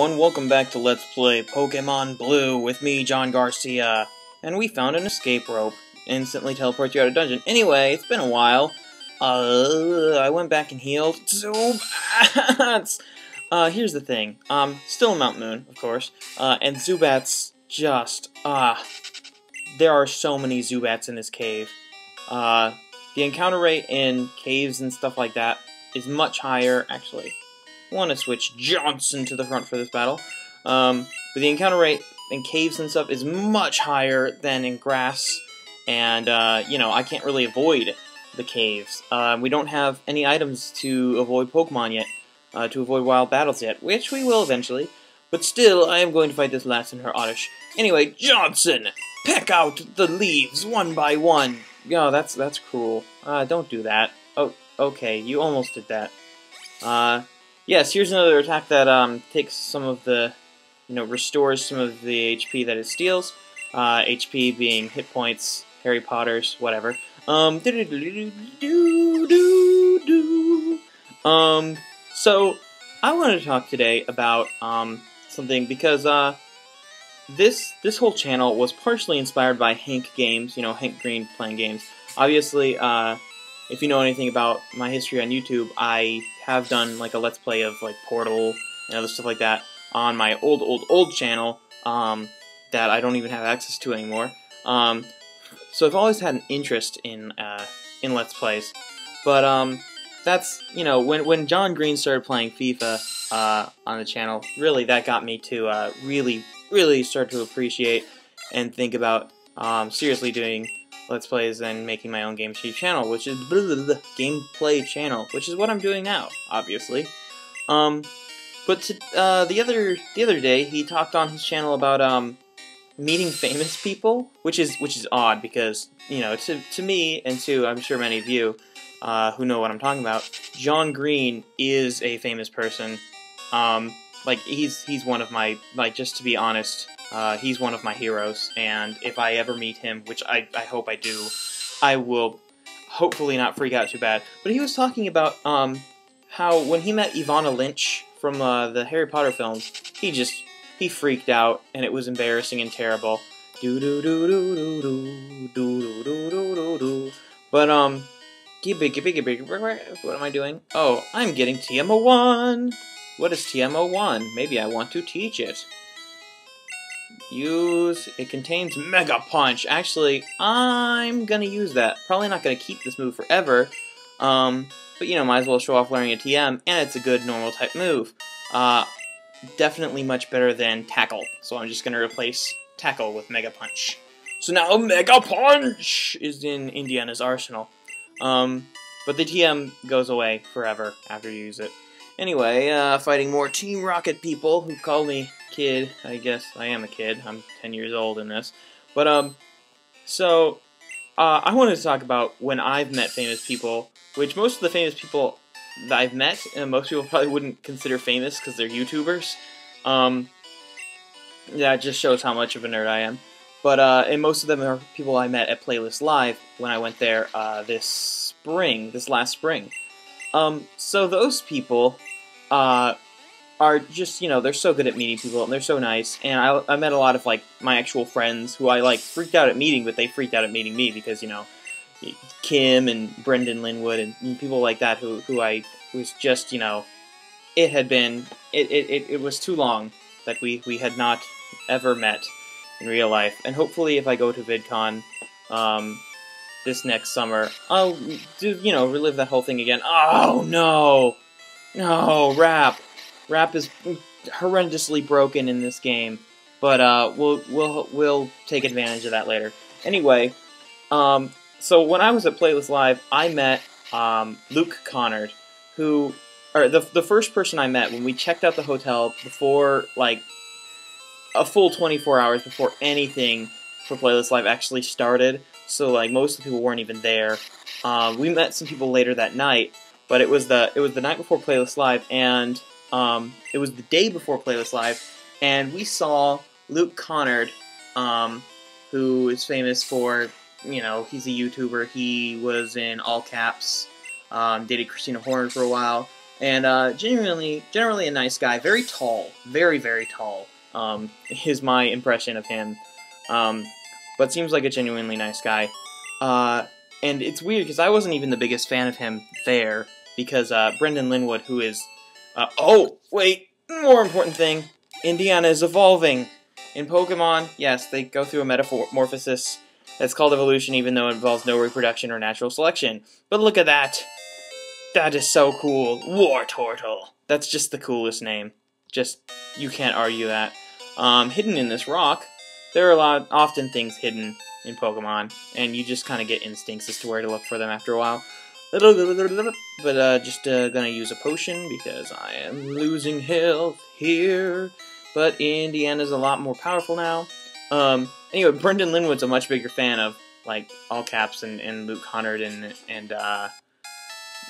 everyone, welcome back to Let's Play Pokemon Blue with me, John Garcia. And we found an escape rope. Instantly teleports you out of dungeon. Anyway, it's been a while. I went back and healed. Zubats! Here's the thing. Still in Mount Moon, of course. And Zubats just, there are so many Zubats in this cave. The encounter rate in caves and stuff like that is much higher, actually. I want to switch Johnson to the front for this battle. But the encounter rate in caves and stuff is much higher than in grass, and, you know, I can't really avoid the caves. We don't have any items to avoid Pokemon yet, to avoid wild battles yet, which we will eventually. But still, I am going to fight this last in her Oddish. Anyway, Johnson! Peck out the leaves one by one! No, that's cruel. Don't do that. Oh, okay, you almost did that. Yes, here's another attack that takes some of the, restores some of the HP that it steals. HP being hit points, Harry Potter's, whatever. So I wanted to talk today about something because this whole channel was partially inspired by Hank Games, Hank Green playing games. Obviously, if you know anything about my history on YouTube, I have done like a Let's Play of like Portal and other stuff like that on my old channel that I don't even have access to anymore. So I've always had an interest in Let's Plays, but that's when John Green started playing FIFA on the channel, really that got me to really start to appreciate and think about seriously doing Let's Plays and making my own gameplay channel, which is what I'm doing now, obviously. But the other day he talked on his channel about meeting famous people, which is odd because to me and to I'm sure many of you who know what I'm talking about, John Green is a famous person. Like he's one of my, just to be honest. He's one of my heroes, and if I ever meet him, which I hope I do, I will hopefully not freak out too bad. But he was talking about how when he met Ivana Lynch from the Harry Potter films, he freaked out, and it was embarrassing and terrible. But what am I doing? Oh, I'm getting TM01. What is TM01? Maybe I want to teach it. It contains Mega Punch. Actually, I'm gonna use that. Probably not gonna keep this move forever, but might as well show off learning a TM, and it's a good normal type move. Definitely much better than Tackle, so I'm just gonna replace Tackle with Mega Punch. So now Mega Punch is in Indiana's arsenal. But the TM goes away forever after you use it. Anyway, fighting more Team Rocket people who call me kid. I guess I am a kid. I'm 10 years old in this. But, I wanted to talk about when I've met famous people, which most of the famous people that I've met, and most people probably wouldn't consider famous because they're YouTubers. That just shows how much of a nerd I am. But, and most of them are people I met at Playlist Live when I went there, this last spring. So those people, are just, they're so good at meeting people, and they're so nice, and I met a lot of, my actual friends who I, freaked out at meeting, but they freaked out at meeting me, because, Kim and Brendan Linwood and people like that who I was just, it was too long that we had not ever met in real life, and hopefully if I go to VidCon, this next summer, I'll relive that whole thing again. Oh, no! No, Rap is horrendously broken in this game, but we'll take advantage of that later. Anyway, so when I was at Playlist Live, I met Luke Conard, the first person I met when we checked out the hotel before a full 24 hours before anything for Playlist Live actually started. So most of the people weren't even there. We met some people later that night, but it was the night before Playlist Live, and it was the day before Playlist Live, and we saw Luke Conard, who is famous for, he's a YouTuber. He was in All Caps, dated Christina Horner for a while, And generally a nice guy, very tall, very tall, is my impression of him, but seems like a genuinely nice guy. And it's weird, because I wasn't even the biggest fan of him there, because Brendan Linwood, who is... oh, wait, more important thing, Indiana is evolving. In Pokemon, yes, they go through a metamorphosis that's called evolution, even though it involves no reproduction or natural selection. But look at that! That is so cool. Wartortle. That's just the coolest name. Just, you can't argue that. Hidden in this rock, there are often things hidden in Pokemon, and you just kind of get instincts as to where to look for them after a while. But just gonna use a potion because I am losing health here. But Indiana's a lot more powerful now. Anyway, Brendan Linwood's a much bigger fan of, like, All Caps and Luke Conard and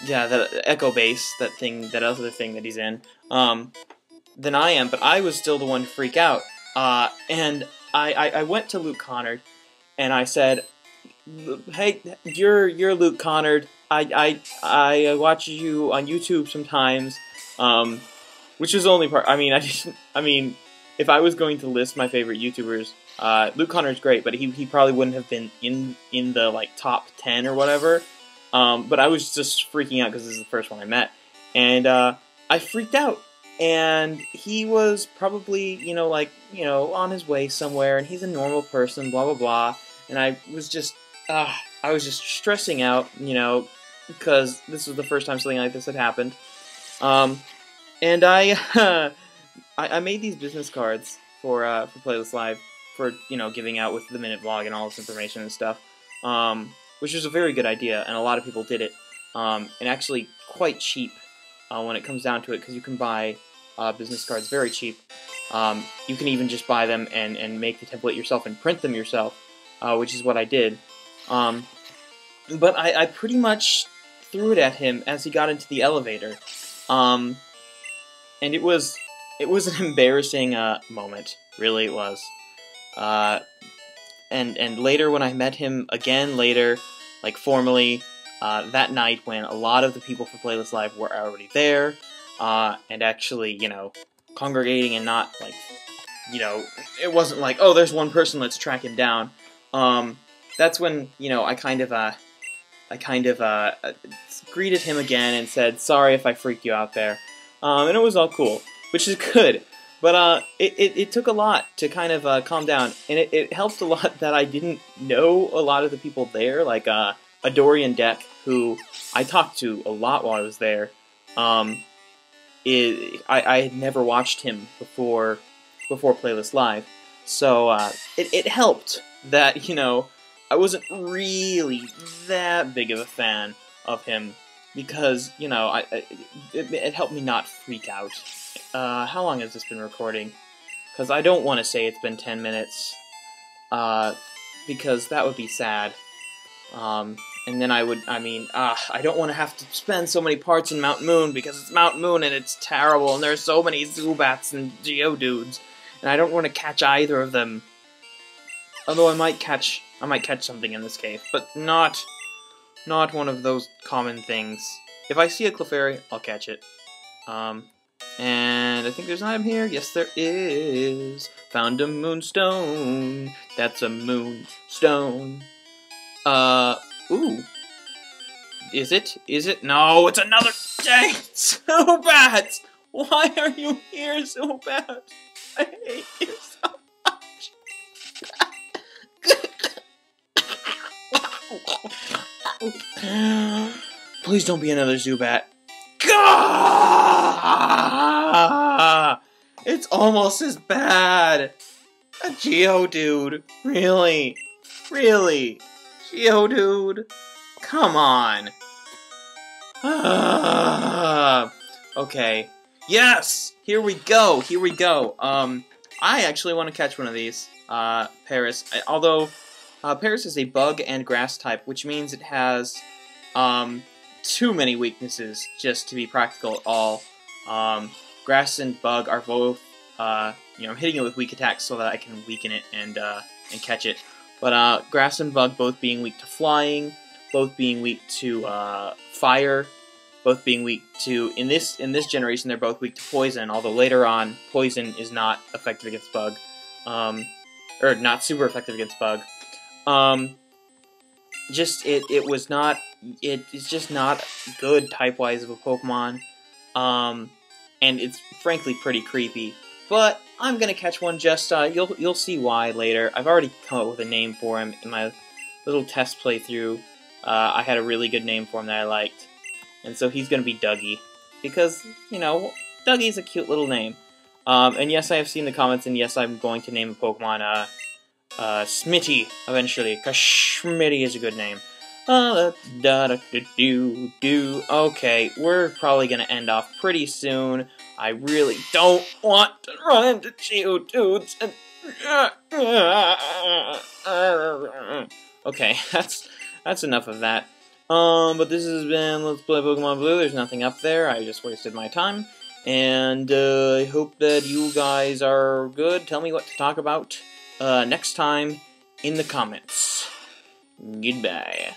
yeah, the Echo Base, that other thing that he's in, than I am, but I was still the one to freak out. And I went to Luke Conard, and I said, "Hey, you're Luke Conard. I watch you on YouTube sometimes," which is the only part. I mean, if I was going to list my favorite YouTubers, Luke Conard's great, but he probably wouldn't have been in the like top 10 or whatever. But I was just freaking out because this is the first one I met, and I freaked out. And he was probably, on his way somewhere, and he's a normal person, blah blah blah. And I was just stressing out, because this was the first time something like this had happened. And I made these business cards for Playlist Live for giving out with the minute vlog and all this information and stuff, which was a very good idea, and a lot of people did it, and actually quite cheap when it comes down to it, because you can buy business cards very cheap. You can even just buy them and make the template yourself and print them yourself, which is what I did. But I pretty much threw it at him as he got into the elevator. And it was an embarrassing moment. Really, it was. And later, when I met him again later, like formally, that night when a lot of the people for Playlist Live were already there, and actually, congregating and not like, it wasn't like, oh, there's one person, let's track him down. That's when, I kind of greeted him again and said, sorry if I freaked you out there. And it was all cool, which is good. But it took a lot to kind of calm down, and it helped a lot that I didn't know a lot of the people there, like Dorian Deck, who I talked to a lot while I was there. I had never watched him before Playlist Live, so it helped that, I wasn't really that big of a fan of him, because, it helped me not freak out. How long has this been recording? Because I don't want to say it's been 10 minutes, because that would be sad. And then I don't want to have to spend so many parts in Mount Moon, because it's Mount Moon and it's terrible, and there's so many Zubats and Geodudes, and I don't want to catch either of them. Although I might catch something in this cave, but not one of those common things. If I see a Clefairy, I'll catch it. And I think there's an item here. Yes, there is. Found a moonstone. That's a moonstone. Ooh. Is it? Is it? No, it's another... Dang! Zubat! Why are you here, Zubat? I hate you so much. Please don't be another Zubat. Gah! It's almost as bad. A Geodude. Really? Really? Geodude? Come on. Okay. Yes! Here we go. Here we go. I actually want to catch one of these. Paris. Although, Paris is a bug and grass type, which means it has, too many weaknesses just to be practical at all. Grass and bug are both, I'm hitting it with weak attacks so that I can weaken it and catch it. But, grass and bug both being weak to flying, both being weak to, fire, both being weak to, in this generation, they're both weak to poison, although later on, poison is not effective against bug. Or not super effective against bug. It's just not good type-wise of a Pokemon. And it's frankly pretty creepy. But I'm gonna catch one just, you'll see why later. I've already come up with a name for him in my little test playthrough. I had a really good name for him that I liked. And so he's gonna be Dougie. Because, you know, Dougie's a cute little name. And yes, I have seen the comments, and yes, I'm going to name a Pokemon, Smitty, eventually, because Smitty is a good name. Okay, we're probably gonna end off pretty soon. I really don't want to run into Geodudes. Okay, that's enough of that. But this has been Let's Play Pokemon Blue. There's nothing up there. I just wasted my time. And I hope that you guys are good. Tell me what to talk about next time in the comments. Goodbye.